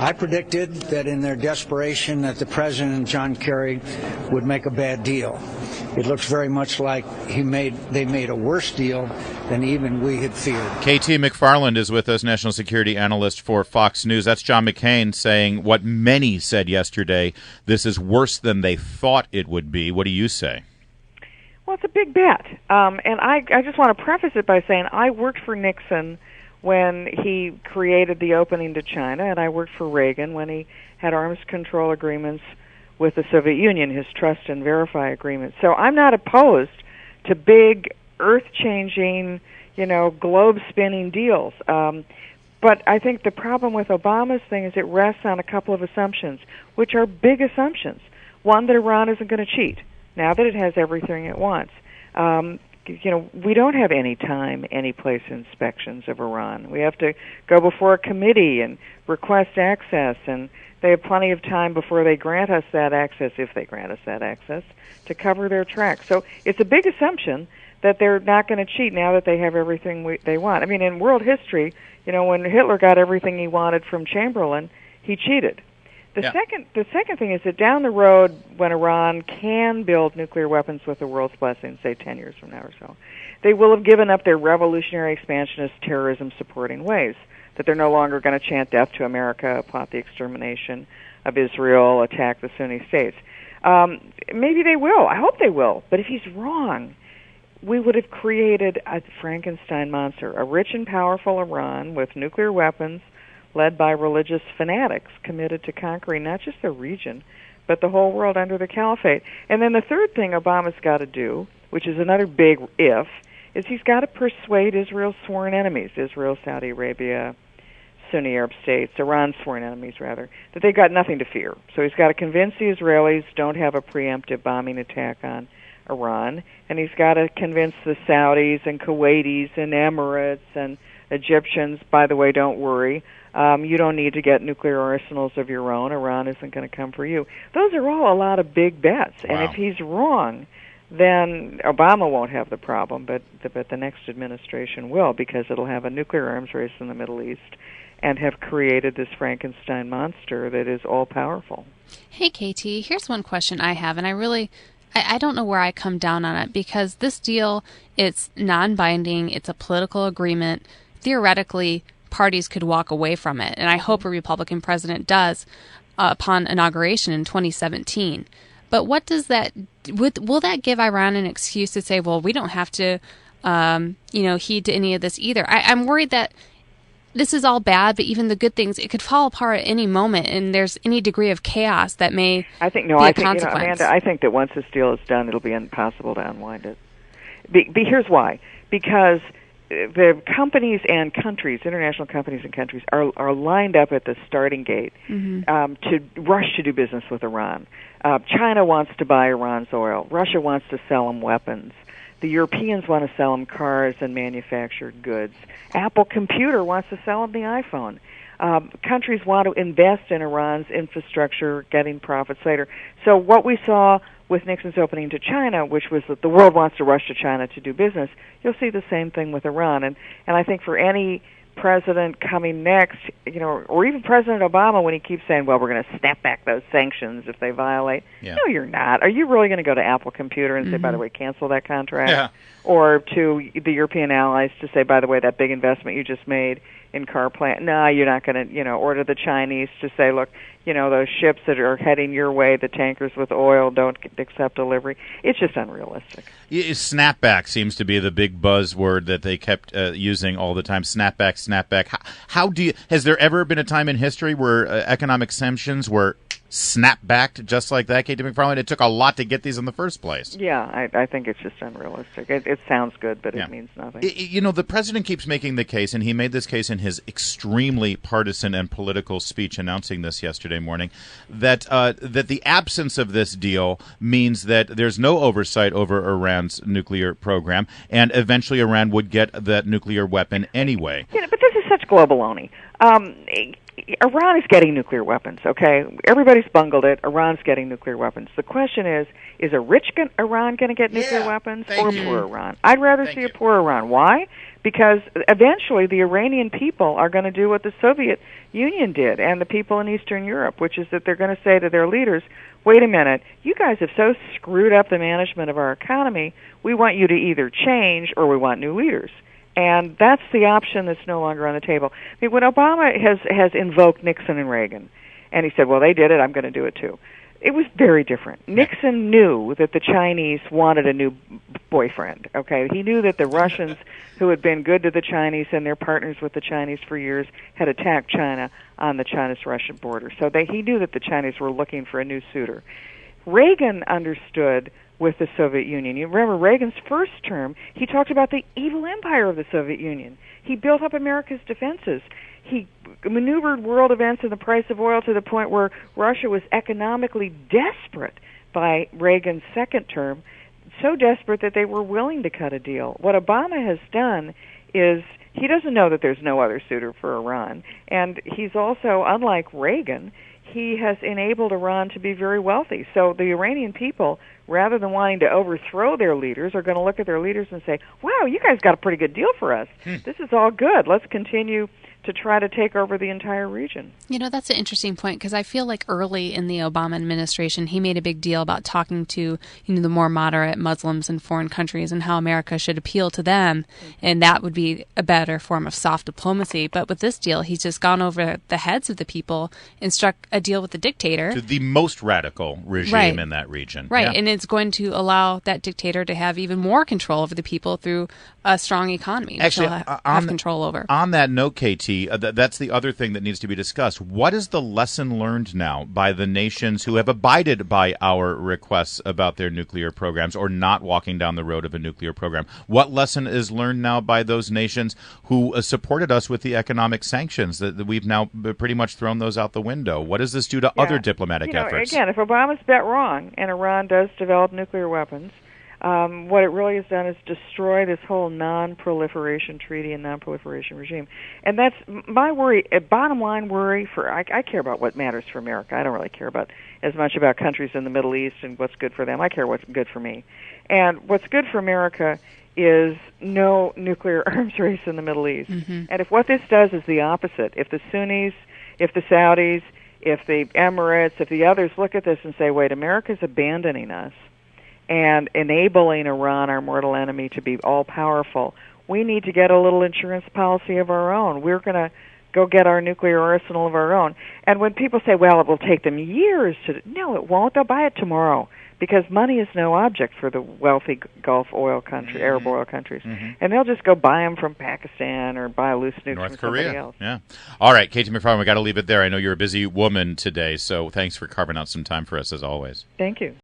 I predicted that in their desperation that the President and John Kerry would make a bad deal. It looks very much like they made a worse deal than even we had feared. KT McFarland is with us, national security analyst for Fox News. That's John McCain saying what many said yesterday. This is worse than they thought it would be. What do you say? Well, it's a big bet. And I just want to preface it by saying I worked for Nixon when he created the opening to China, and I worked for Reagan when he had arms control agreements with the Soviet Union, his trust and verify agreement. So I'm not opposed to big, earth-changing, globe-spinning deals. But I think the problem with Obama's thing is it rests on a couple of assumptions, which are big assumptions. One, that Iran isn't going to cheat, now that it has everything it wants. We don't have any time, any place inspections of Iran. We have to go before a committee and request access, and they have plenty of time before they grant us that access, if they grant us that access, to cover their tracks. So it's a big assumption that they're not going to cheat now that they have everything they want. I mean, in world history, when Hitler got everything he wanted from Chamberlain, he cheated. The second thing is that down the road, when Iran can build nuclear weapons with the world's blessing, say 10 years from now or so, they will have given up their revolutionary expansionist terrorism-supporting ways, that they're no longer going to chant death to America, plot the extermination of Israel, attack the Sunni states. Maybe they will. I hope they will. But if he's wrong, we would have created a Frankenstein monster, a rich and powerful Iran with nuclear weapons, led by religious fanatics committed to conquering not just the region, but the whole world under the caliphate. And then the third thing Obama's got to do, which is another big if, is he's got to persuade Israel's sworn enemies, Israel, Saudi Arabia, Sunni Arab states, Iran's sworn enemies, rather, that they've got nothing to fear. So he's got to convince the Israelis don't have a preemptive bombing attack on Iran, and he's got to convince the Saudis and Kuwaitis and Emirates and Egyptians, by the way, don't worry, you don't need to get nuclear arsenals of your own. Iran isn't going to come for you. Those are all a lot of big bets. Wow. And if he's wrong, then Obama won't have the problem, but the next administration will, because it'll have a nuclear arms race in the Middle East and have created this Frankenstein monster that is all-powerful. Hey, KT, here's one question I have, and I don't know where I come down on it, because this deal, it's non-binding, it's a political agreement. Theoretically, parties could walk away from it, and I hope a Republican president does upon inauguration in 2017. But what does that will that give Iran an excuse to say, well, we don't have to heed to any of this either? I'm worried that this is all bad, but even the good things, it could fall apart at any moment, and there's any degree of chaos that may be a consequence. Amanda, I think that once this deal is done, it'll be impossible to unwind it. Here's why. Because the companies and countries, international companies and countries, are lined up at the starting gate to rush to do business with Iran. China wants to buy Iran's oil. Russia wants to sell them weapons. The Europeans want to sell them cars and manufactured goods. Apple Computer wants to sell them the iPhone. Countries want to invest in Iran's infrastructure, getting profits later. So what we saw with Nixon's opening to China, which was that the world wants to rush to China to do business, you'll see the same thing with Iran. And I think for any president coming next, or even President Obama, when he keeps saying, well, we're going to snap back those sanctions if they violate. Yeah. No, you're not. Are you really going to go to Apple Computer and say, by the way, cancel that contract? Yeah. Or to the European allies to say, by the way, that big investment you just made in car plant, no, you're not going to, or to the Chinese to say, look, those ships that are heading your way, the tankers with oil, don't accept delivery. It's just unrealistic. Snapback seems to be the big buzzword that they kept using all the time. Snapback. How has there ever been a time in history where economic sanctions were snapbacked just like that, KT McFarland? It took a lot to get these in the first place. Yeah, I think it's just unrealistic. It sounds good, but it means nothing. The president keeps making the case, and he made this case in his extremely partisan and political speech announcing this yesterday morning, that the absence of this deal means that there's no oversight over Iran's nuclear program, and eventually Iran would get that nuclear weapon anyway. But this is such global baloney. Iran is getting nuclear weapons, okay? Everybody's bungled it. Iran's getting nuclear weapons. The question is a rich Iran going to get nuclear weapons or a poor Iran? I'd rather see a poor Iran. Why? Because eventually the Iranian people are going to do what the Soviet Union did and the people in Eastern Europe, which is that they're going to say to their leaders, wait a minute, you guys have so screwed up the management of our economy, we want you to either change or we want new leaders. And that's the option that's no longer on the table. I mean, when Obama has invoked Nixon and Reagan, and he said, well, they did it, I'm going to do it too. It was very different. Nixon knew that the Chinese wanted a new boyfriend, okay? He knew that the Russians, who had been good to the Chinese and their partners with the Chinese for years, had attacked China on the Chinese-Russian border. So he knew that the Chinese were looking for a new suitor. Reagan understood with the Soviet Union. You remember Reagan's first term, he talked about the evil empire of the Soviet Union. He built up America's defenses. He maneuvered world events and the price of oil to the point where Russia was economically desperate by Reagan's second term, so desperate that they were willing to cut a deal. What Obama has done is he doesn't know that there's no other suitor for Iran, and he's also, unlike Reagan, he has enabled Iran to be very wealthy. So the Iranian people, rather than wanting to overthrow their leaders, are going to look at their leaders and say, wow, you guys got a pretty good deal for us. This is all good. Let's continue to try to take over the entire region. You know, that's an interesting point, because I feel like early in the Obama administration, he made a big deal about talking to, the more moderate Muslims in foreign countries and how America should appeal to them, and that would be a better form of soft diplomacy. But with this deal, he's just gone over the heads of the people and struck a deal with the dictator. To the most radical regime in that region. Right, yeah. And it's going to allow that dictator to have even more control over the people through a strong economy, which Actually, he'll have control over. On that note, KT, that's the other thing that needs to be discussed. What is the lesson learned now by the nations who have abided by our requests about their nuclear programs or not walking down the road of a nuclear program? What lesson is learned now by those nations who supported us with the economic sanctions that we've now pretty much thrown those out the window? What does this do to other diplomatic efforts? Again, if Obama's bet wrong and Iran does develop nuclear weapons, what it really has done is destroy this whole non-proliferation treaty and non-proliferation regime. And that's my worry, bottom line worry I care about what matters for America. I don't really care about as much about countries in the Middle East and what's good for them. I care what's good for me. And what's good for America is no nuclear arms race in the Middle East. And if what this does is the opposite, if the Sunnis, if the Saudis, if the Emirates, if the others look at this and say, wait, America's abandoning us and enabling Iran, our mortal enemy, to be all-powerful, we need to get a little insurance policy of our own. We're going to go get our nuclear arsenal of our own. And when people say, well, it will take them years to... No, it won't. They'll buy it tomorrow, because money is no object for the wealthy Gulf oil country, Arab oil countries. And they'll just go buy them from Pakistan or buy loose nukes North from Korea. somebody else. Yeah. All right, Katie McFarland, we got to leave it there. I know you're a busy woman today, so thanks for carving out some time for us as always. Thank you.